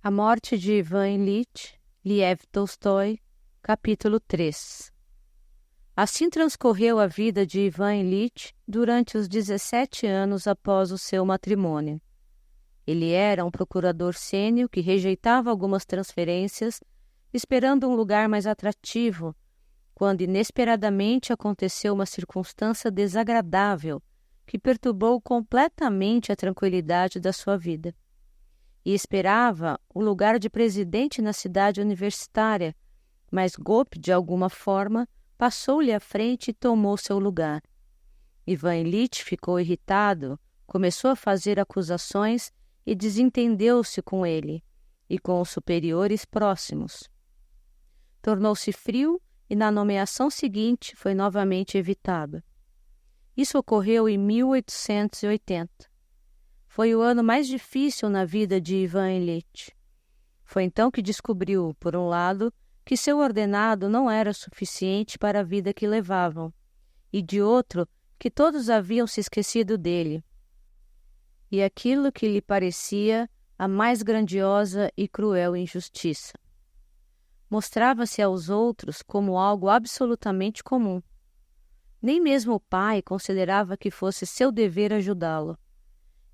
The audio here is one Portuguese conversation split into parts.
A morte de Ivan Ilyich Liev Tolstói, capítulo 3. Assim transcorreu a vida de Ivan Ilyich durante os 17 anos após o seu matrimônio. Ele era um procurador sênior que rejeitava algumas transferências, esperando um lugar mais atrativo, quando inesperadamente aconteceu uma circunstância desagradável que perturbou completamente a tranquilidade da sua vida. E esperava o lugar de presidente na cidade universitária, mas Gopi, de alguma forma, passou-lhe à frente e tomou seu lugar. Ivan Ilyich ficou irritado, começou a fazer acusações e desentendeu-se com ele e com os superiores próximos. Tornou-se frio e na nomeação seguinte foi novamente evitado. Isso ocorreu em 1880. Foi o ano mais difícil na vida de Ivan Ilyich. Foi então que descobriu, por um lado, que seu ordenado não era suficiente para a vida que levavam, e de outro, que todos haviam se esquecido dele. E aquilo que lhe parecia a mais grandiosa e cruel injustiça. Mostrava-se aos outros como algo absolutamente comum. Nem mesmo o pai considerava que fosse seu dever ajudá-lo.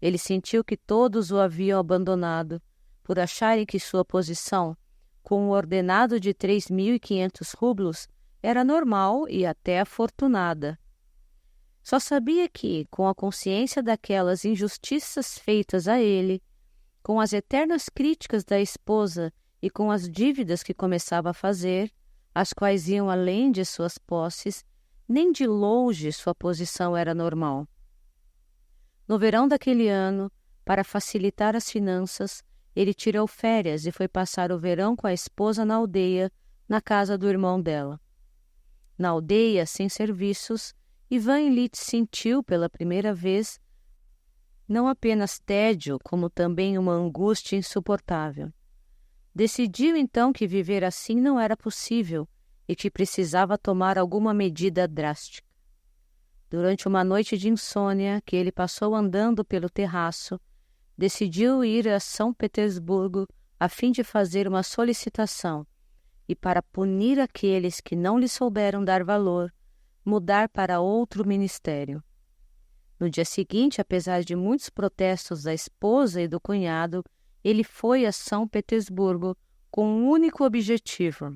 Ele sentiu que todos o haviam abandonado, por acharem que sua posição, com um ordenado de 3.500 rublos, era normal e até afortunada. Só sabia que, com a consciência daquelas injustiças feitas a ele, com as eternas críticas da esposa e com as dívidas que começava a fazer, as quais iam além de suas posses, nem de longe sua posição era normal. No verão daquele ano, para facilitar as finanças, ele tirou férias e foi passar o verão com a esposa na aldeia, na casa do irmão dela. Na aldeia, sem serviços, Ivan Ilyich sentiu pela primeira vez não apenas tédio, como também uma angústia insuportável. Decidiu então que viver assim não era possível e que precisava tomar alguma medida drástica. Durante uma noite de insônia que ele passou andando pelo terraço, decidiu ir a São Petersburgo a fim de fazer uma solicitação e, para punir aqueles que não lhe souberam dar valor, mudar para outro ministério. No dia seguinte, apesar de muitos protestos da esposa e do cunhado, ele foi a São Petersburgo com um único objetivo: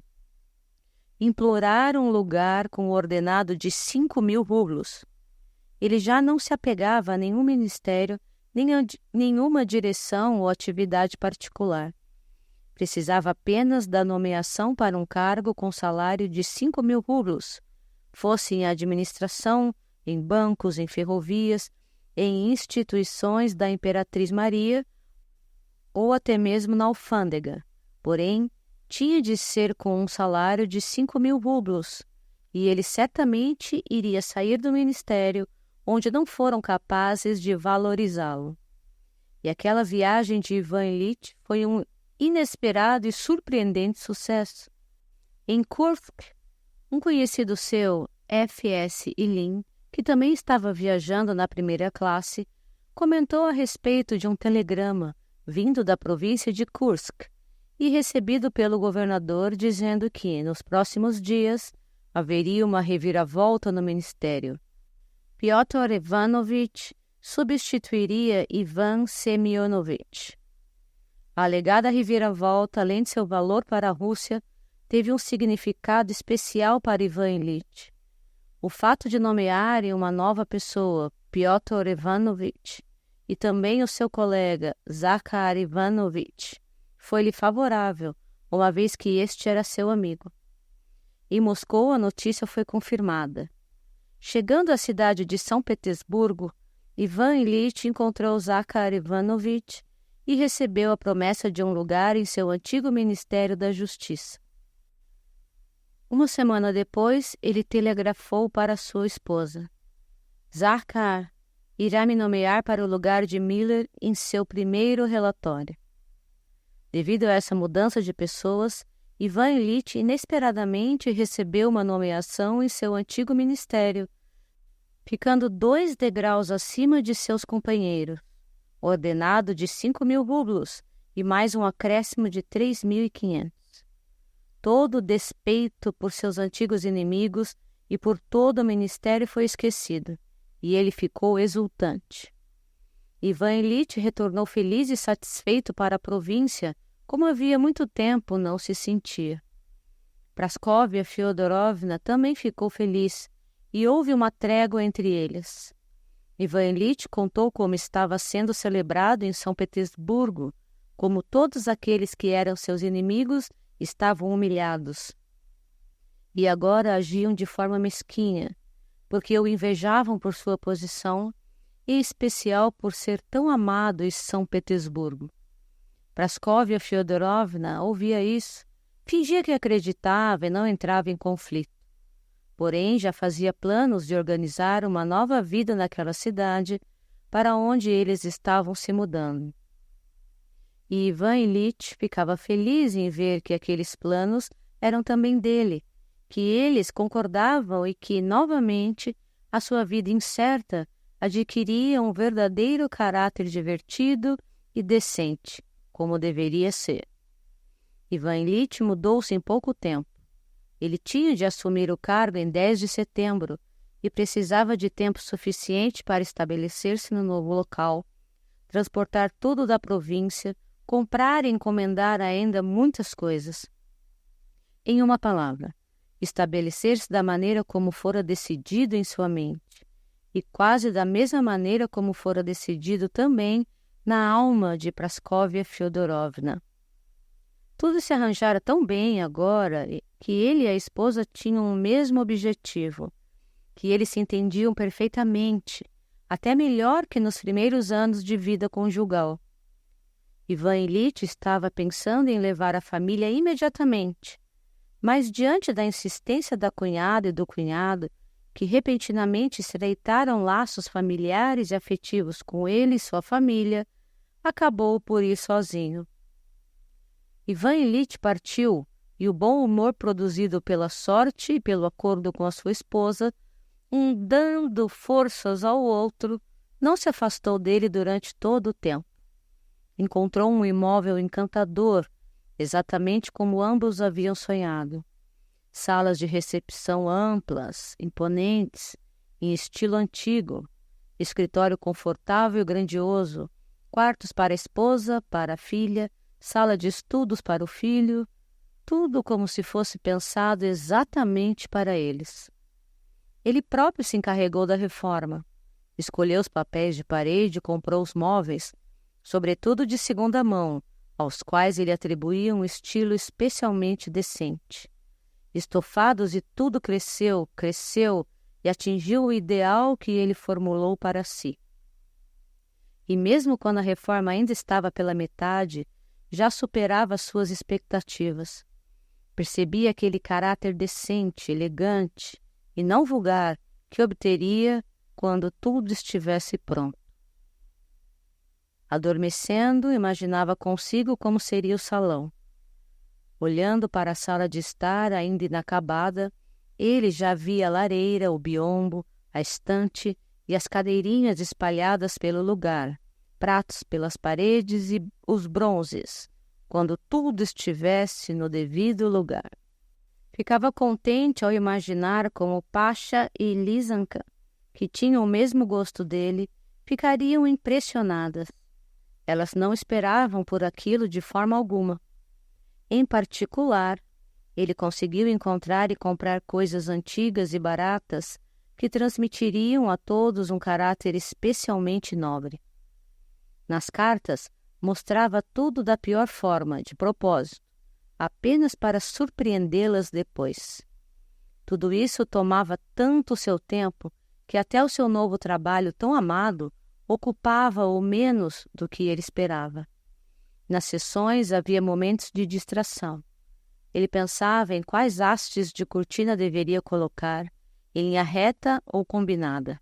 implorar um lugar com o ordenado de 5.000 rublos. Ele já não se apegava a nenhum ministério, nem a nenhuma direção ou atividade particular. Precisava apenas da nomeação para um cargo com salário de 5.000 rublos, fosse em administração, em bancos, em ferrovias, em instituições da Imperatriz Maria ou até mesmo na alfândega. Porém, tinha de ser com um salário de 5.000 rublos, e ele certamente iria sair do ministério onde não foram capazes de valorizá-lo. E aquela viagem de Ivan Ilyich foi um inesperado e surpreendente sucesso. Em Kursk, um conhecido seu, F.S. Ilin, que também estava viajando na primeira classe, comentou a respeito de um telegrama vindo da província de Kursk e recebido pelo governador dizendo que, nos próximos dias, haveria uma reviravolta no ministério. Pyotr Ivanovich substituiria Ivan Semyonovich. A alegada reviravolta, além de seu valor para a Rússia, teve um significado especial para Ivan Ilyich. O fato de nomearem uma nova pessoa, Pyotr Ivanovich, e também o seu colega, Zakhar Ivanovich, foi-lhe favorável, uma vez que este era seu amigo. Em Moscou, a notícia foi confirmada. Chegando à cidade de São Petersburgo, Ivan Ilyich encontrou Zakhar Ivanovich e recebeu a promessa de um lugar em seu antigo Ministério da Justiça. Uma semana depois, ele telegrafou para sua esposa: Zakhar irá me nomear para o lugar de Miller em seu primeiro relatório. Devido a essa mudança de pessoas, Ivan Ilyich inesperadamente recebeu uma nomeação em seu antigo ministério, ficando 2 degraus acima de seus companheiros, ordenado de 5.000 rublos e mais um acréscimo de 3.500. Todo o despeito por seus antigos inimigos e por todo o ministério foi esquecido, e ele ficou exultante. Ivan Ilitch retornou feliz e satisfeito para a província, como havia muito tempo não se sentia. Praskovia Fyodorovna também ficou feliz, e houve uma trégua entre eles. Ivan Ilitch contou como estava sendo celebrado em São Petersburgo, como todos aqueles que eram seus inimigos estavam humilhados. E agora agiam de forma mesquinha, porque o invejavam por sua posição, em especial por ser tão amado em São Petersburgo. Praskovia Fyodorovna ouvia isso, fingia que acreditava e não entrava em conflito. Porém, já fazia planos de organizar uma nova vida naquela cidade para onde eles estavam se mudando. E Ivan Ilitch ficava feliz em ver que aqueles planos eram também dele, que eles concordavam e que, novamente, a sua vida incerta adquiria um verdadeiro caráter divertido e decente, como deveria ser. Ivan Ilitch mudou-se em pouco tempo. Ele tinha de assumir o cargo em 10 de setembro e precisava de tempo suficiente para estabelecer-se no novo local, transportar tudo da província, comprar e encomendar ainda muitas coisas. Em uma palavra, estabelecer-se da maneira como fora decidido em sua mente, e quase da mesma maneira como fora decidido também na alma de Praskovia Fyodorovna. Tudo se arranjara tão bem agora que ele e a esposa tinham o mesmo objetivo, que eles se entendiam perfeitamente, até melhor que nos primeiros anos de vida conjugal. Ivan Ilitch estava pensando em levar a família imediatamente, mas diante da insistência da cunhada e do cunhado, que repentinamente estreitaram laços familiares e afetivos com ele e sua família, acabou por ir sozinho. Ivan Ilitch partiu, e o bom humor produzido pela sorte e pelo acordo com a sua esposa, dando forças ao outro, não se afastou dele durante todo o tempo. Encontrou um imóvel encantador, exatamente como ambos haviam sonhado. Salas de recepção amplas, imponentes, em estilo antigo, escritório confortável e grandioso, quartos para a esposa, para a filha, sala de estudos para o filho, tudo como se fosse pensado exatamente para eles. Ele próprio se encarregou da reforma, escolheu os papéis de parede e comprou os móveis, sobretudo de segunda mão, aos quais ele atribuía um estilo especialmente decente. Estofados e tudo cresceu e atingiu o ideal que ele formulou para si. E mesmo quando a reforma ainda estava pela metade, já superava suas expectativas. Percebia aquele caráter decente, elegante e não vulgar que obteria quando tudo estivesse pronto. Adormecendo, imaginava consigo como seria o salão. Olhando para a sala de estar ainda inacabada, ele já via a lareira, o biombo, a estante e as cadeirinhas espalhadas pelo lugar, pratos pelas paredes e os bronzes, quando tudo estivesse no devido lugar. Ficava contente ao imaginar como Pasha e Lizanka, que tinham o mesmo gosto dele, ficariam impressionadas. Elas não esperavam por aquilo de forma alguma. Em particular, ele conseguiu encontrar e comprar coisas antigas e baratas que transmitiriam a todos um caráter especialmente nobre. Nas cartas, mostrava tudo da pior forma, de propósito, apenas para surpreendê-las depois. Tudo isso tomava tanto seu tempo que até o seu novo trabalho tão amado ocupava-o menos do que ele esperava. Nas sessões havia momentos de distração. Ele pensava em quais hastes de cortina deveria colocar, em linha reta ou combinada.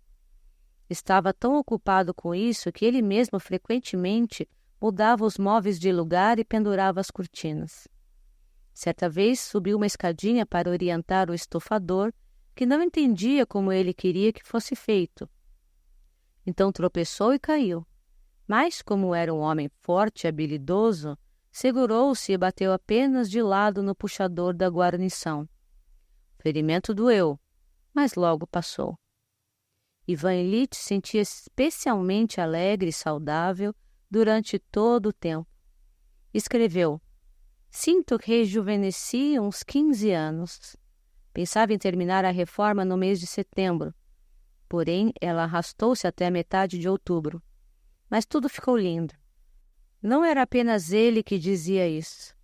Estava tão ocupado com isso que ele mesmo frequentemente mudava os móveis de lugar e pendurava as cortinas. Certa vez subiu uma escadinha para orientar o estofador, que não entendia como ele queria que fosse feito. Então tropeçou e caiu. Mas, como era um homem forte e habilidoso, segurou-se e bateu apenas de lado no puxador da guarnição. O ferimento doeu, mas logo passou. Ivan Ilitch sentia-se especialmente alegre e saudável durante todo o tempo. Escreveu: "Sinto que rejuvenesci uns 15 anos. Pensava em terminar a reforma no mês de setembro, porém ela arrastou-se até a metade de outubro. Mas tudo ficou lindo." Não era apenas ele que dizia isso.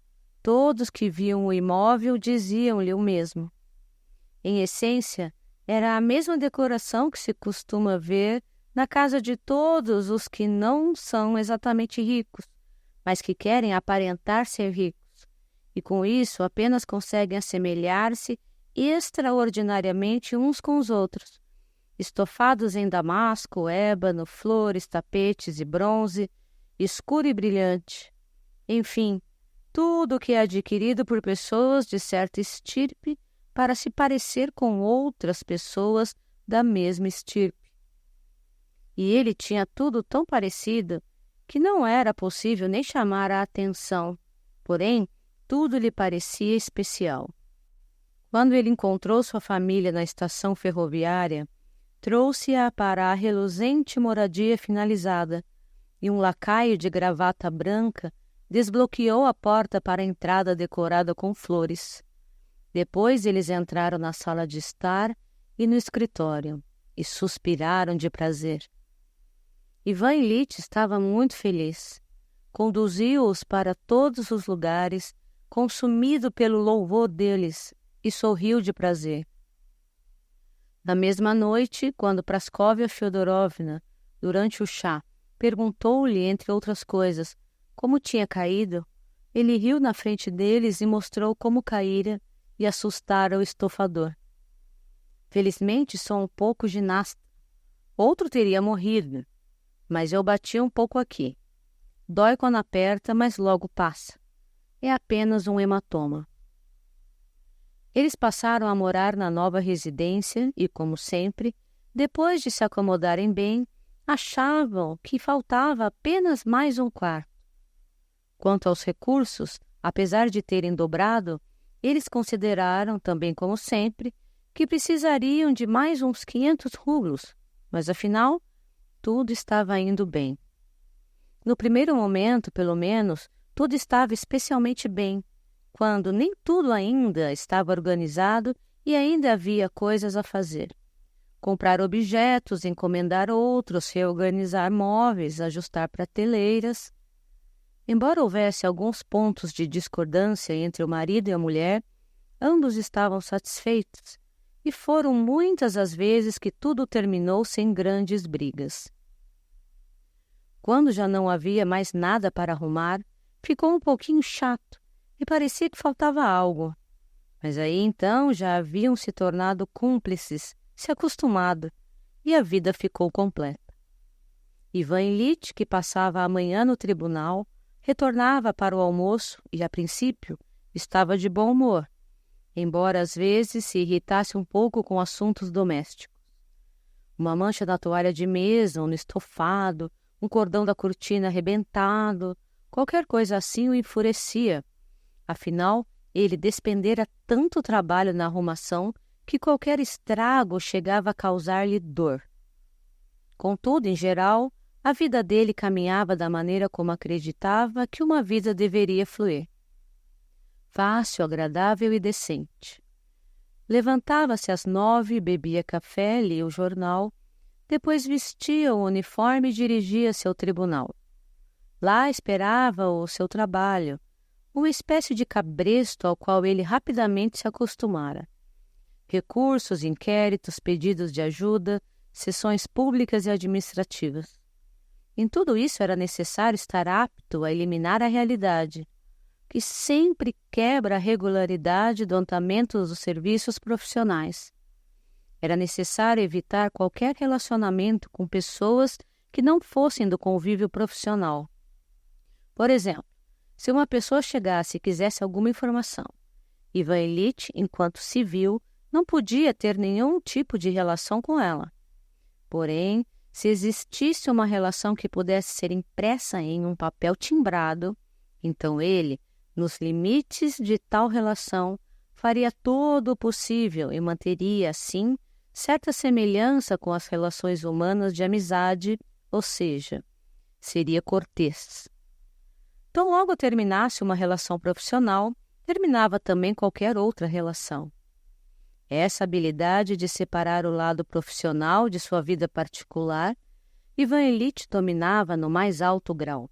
Todos que viam o imóvel diziam-lhe o mesmo. Em essência, era a mesma decoração que se costuma ver na casa de todos os que não são exatamente ricos, mas que querem aparentar ser ricos, e com isso apenas conseguem assemelhar-se extraordinariamente uns com os outros. Estofados em damasco, ébano, flores, tapetes e bronze, escuro e brilhante. Enfim, tudo o que é adquirido por pessoas de certa estirpe para se parecer com outras pessoas da mesma estirpe. E ele tinha tudo tão parecido que não era possível nem chamar a atenção, porém, tudo lhe parecia especial. Quando ele encontrou sua família na estação ferroviária, trouxe-a para a reluzente moradia finalizada, e um lacaio de gravata branca desbloqueou a porta para a entrada decorada com flores. Depois eles entraram na sala de estar e no escritório, e suspiraram de prazer. Ivan Ilitch estava muito feliz. Conduziu-os para todos os lugares, consumido pelo louvor deles, e sorriu de prazer. Na mesma noite, quando Praskovia Fyodorovna, durante o chá, perguntou-lhe, entre outras coisas, como tinha caído, ele riu na frente deles e mostrou como caíra e assustara o estofador. "Felizmente sou um pouco ginasta. Outro teria morrido, mas eu bati um pouco aqui. Dói quando aperta, mas logo passa. É apenas um hematoma." Eles passaram a morar na nova residência e, como sempre, depois de se acomodarem bem, achavam que faltava apenas mais um quarto. Quanto aos recursos, apesar de terem dobrado, eles consideraram, também como sempre, que precisariam de mais uns 500 rublos, mas afinal, tudo estava indo bem. No primeiro momento, pelo menos, tudo estava especialmente bem, quando nem tudo ainda estava organizado e ainda havia coisas a fazer. Comprar objetos, encomendar outros, reorganizar móveis, ajustar prateleiras. Embora houvesse alguns pontos de discordância entre o marido e a mulher, ambos estavam satisfeitos, e foram muitas as vezes que tudo terminou sem grandes brigas. Quando já não havia mais nada para arrumar, ficou um pouquinho chato e parecia que faltava algo. Mas aí então já haviam se tornado cúmplices, se acostumado, e a vida ficou completa. Ivan Ilitch, que passava a manhã no tribunal, retornava para o almoço e, a princípio, estava de bom humor, embora às vezes se irritasse um pouco com assuntos domésticos. Uma mancha na toalha de mesa, ou no estofado, um cordão da cortina arrebentado, qualquer coisa assim o enfurecia. Afinal, ele despendera tanto trabalho na arrumação que qualquer estrago chegava a causar-lhe dor. Contudo, em geral, a vida dele caminhava da maneira como acreditava que uma vida deveria fluir. Fácil, agradável e decente. Levantava-se às 9, bebia café, lia o jornal, depois vestia o uniforme e dirigia-se ao tribunal. Lá esperava o seu trabalho, uma espécie de cabresto ao qual ele rapidamente se acostumara. Recursos, inquéritos, pedidos de ajuda, sessões públicas e administrativas. Em tudo isso era necessário estar apto a eliminar a realidade, que sempre quebra a regularidade do andamento dos serviços profissionais. Era necessário evitar qualquer relacionamento com pessoas que não fossem do convívio profissional. Por exemplo, se uma pessoa chegasse e quisesse alguma informação, Ivan Ilitch, enquanto civil, não podia ter nenhum tipo de relação com ela. Porém, se existisse uma relação que pudesse ser impressa em um papel timbrado, Então ele, nos limites de tal relação, faria todo o possível e manteria, assim, certa semelhança com as relações humanas de amizade, ou seja, seria cortês. Tão logo terminasse uma relação profissional, terminava também qualquer outra relação. Essa habilidade de separar o lado profissional de sua vida particular, Ivan Ilitch dominava no mais alto grau.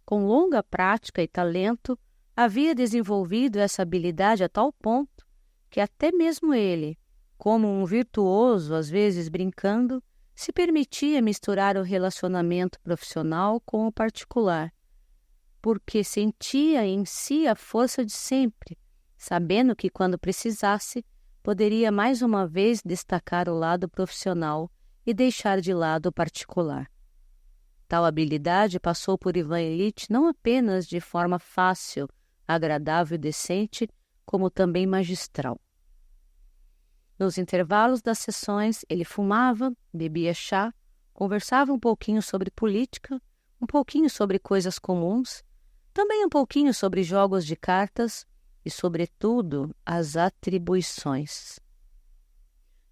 Com longa prática e talento, havia desenvolvido essa habilidade a tal ponto que até mesmo ele, como um virtuoso, às vezes brincando, se permitia misturar o relacionamento profissional com o particular, porque sentia em si a força de sempre, sabendo que, quando precisasse, poderia mais uma vez destacar o lado profissional e deixar de lado o particular. Tal habilidade passou por Ivan Ilitch não apenas de forma fácil, agradável e decente, como também magistral. Nos intervalos das sessões, ele fumava, bebia chá, conversava um pouquinho sobre política, um pouquinho sobre coisas comuns, também um pouquinho sobre jogos de cartas e, sobretudo, as atribuições.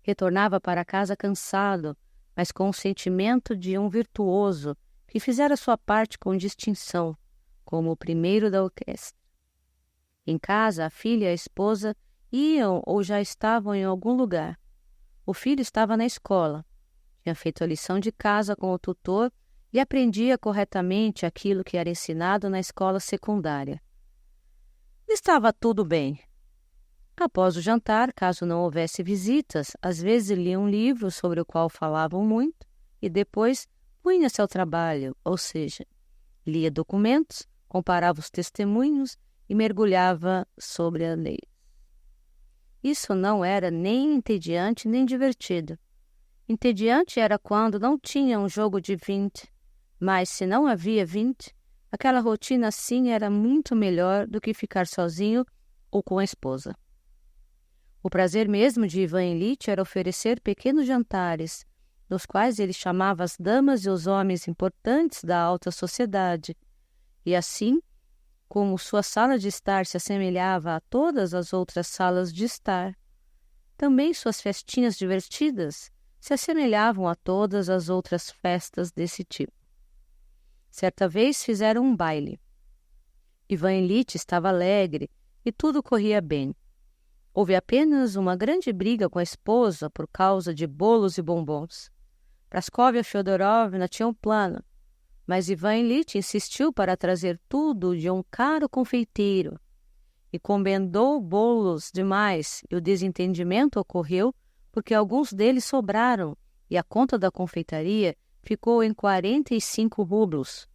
Retornava para casa cansado, mas com o sentimento de um virtuoso que fizera sua parte com distinção, como o primeiro da orquestra. Em casa, a filha e a esposa iam ou já estavam em algum lugar. O filho estava na escola, tinha feito a lição de casa com o tutor e aprendia corretamente aquilo que era ensinado na escola secundária. Estava tudo bem. Após o jantar, caso não houvesse visitas, às vezes lia um livro sobre o qual falavam muito e depois punha-se ao trabalho, ou seja, lia documentos, comparava os testemunhos e mergulhava sobre a lei. Isso não era nem entediante nem divertido. Entediante era quando não tinha um jogo de 20, mas se não havia 20, aquela rotina assim era muito melhor do que ficar sozinho ou com a esposa. O prazer mesmo de Ivan Ilitch era oferecer pequenos jantares, nos quais ele chamava as damas e os homens importantes da alta sociedade, e assim, como sua sala de estar se assemelhava a todas as outras salas de estar, também suas festinhas divertidas se assemelhavam a todas as outras festas desse tipo. Certa vez fizeram um baile. Ivan Ilitch estava alegre e tudo corria bem. Houve apenas uma grande briga com a esposa por causa de bolos e bombons. Praskovia Fyodorovna tinha um plano, mas Ivan Ilitch insistiu para trazer tudo de um caro confeiteiro e encomendou bolos demais, e o desentendimento ocorreu porque alguns deles sobraram e a conta da confeitaria ficou em 45 rublos.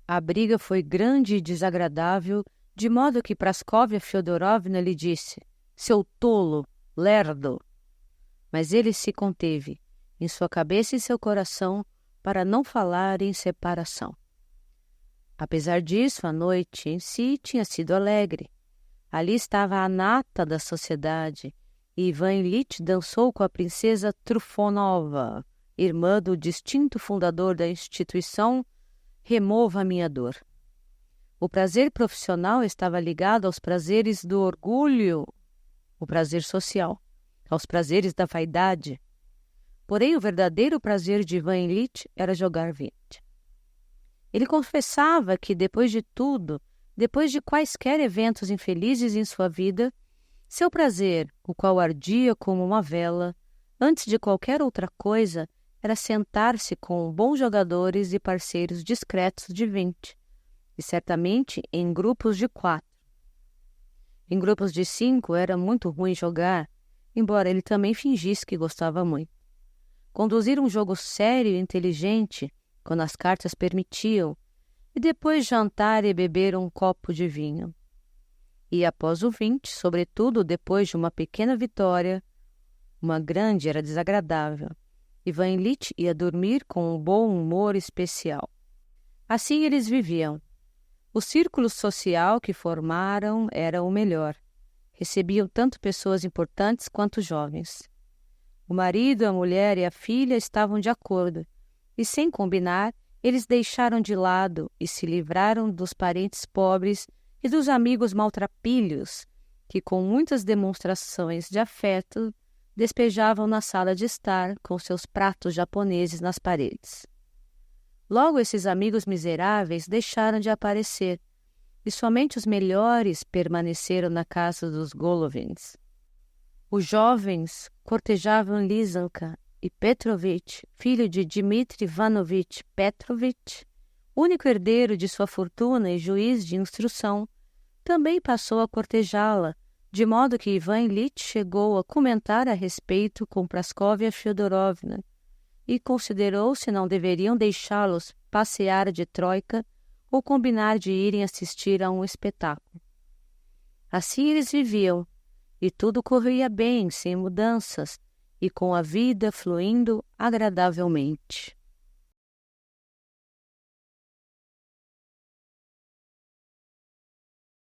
A briga foi grande e desagradável, de modo que Praskovia Fyodorovna lhe disse: "Seu tolo, lerdo!" Mas ele se conteve, em sua cabeça e seu coração, para não falar em separação. Apesar disso, a noite em si tinha sido alegre. Ali estava a nata da sociedade, e Ivan Ilitch dançou com a princesa Trufonova, irmã do distinto fundador da instituição Remova Minha Dor. O prazer profissional estava ligado aos prazeres do orgulho, o prazer social, aos prazeres da vaidade. Porém, o verdadeiro prazer de Ivan Ilitch era jogar 20. Ele confessava que, depois de tudo, depois de quaisquer eventos infelizes em sua vida, seu prazer, o qual ardia como uma vela, antes de qualquer outra coisa, era sentar-se com bons jogadores e parceiros discretos de 20, e certamente em grupos de 4. Em grupos de 5 era muito ruim jogar, embora ele também fingisse que gostava muito. Conduzir um jogo sério e inteligente, quando as cartas permitiam, e depois jantar e beber um copo de vinho. E após o 20, sobretudo depois de uma pequena vitória, uma grande era desagradável, Ivan Ilitch ia dormir com um bom humor especial. Assim eles viviam. O círculo social que formaram era o melhor. Recebiam tanto pessoas importantes quanto jovens. O marido, a mulher e a filha estavam de acordo, e sem combinar, Eles deixaram de lado e se livraram dos parentes pobres e dos amigos maltrapilhos, que com muitas demonstrações de afeto despejavam na sala de estar com seus pratos japoneses nas paredes. Logo esses amigos miseráveis deixaram de aparecer, e somente os melhores permaneceram na casa dos Golovins. Os jovens cortejavam Lizanka e Petrovich, filho de Dmitri Ivanovich Petrovich, único herdeiro de sua fortuna e juiz de instrução, também passou a cortejá-la, de modo que Ivan Ilyich chegou a comentar a respeito com Praskovia Fyodorovna e considerou se não deveriam deixá-los passear de troika ou combinar de irem assistir a um espetáculo. Assim eles viviam, e tudo corria bem, sem mudanças, e com a vida fluindo agradavelmente.